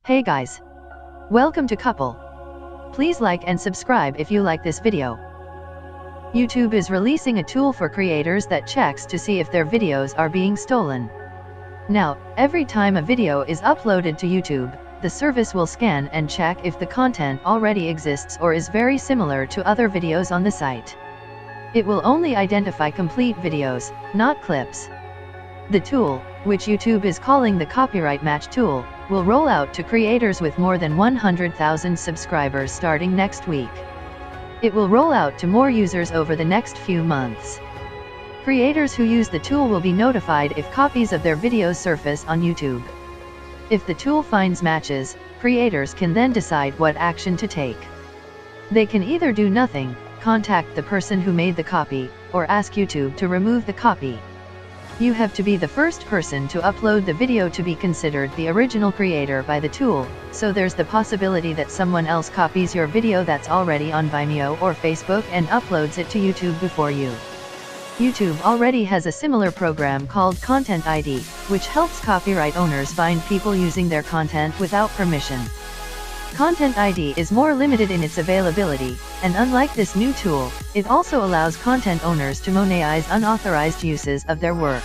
Hey guys! Welcome to Couple. Please like and subscribe if you like this video. YouTube is releasing a tool for creators that checks to see if their videos are being stolen. Now, every time a video is uploaded to YouTube, the service will scan and check if the content already exists or is very similar to other videos on the site. It will only identify complete videos, not clips. The tool, which YouTube is calling the Copyright Match tool, will roll out to creators with more than 100,000 subscribers starting next week. It will roll out to more users over the next few months. Creators who use the tool will be notified if copies of their videos surface on YouTube. If the tool finds matches, creators can then decide what action to take. They can either do nothing, contact the person who made the copy, or ask YouTube to remove the copy. You have to be the first person to upload the video to be considered the original creator by the tool, so there's the possibility that someone else copies your video that's already on Vimeo or Facebook and uploads it to YouTube before you. YouTube already has a similar program called Content ID, which helps copyright owners find people using their content without permission. Content ID is more limited in its availability, and unlike this new tool, it also allows content owners to monetize unauthorized uses of their work.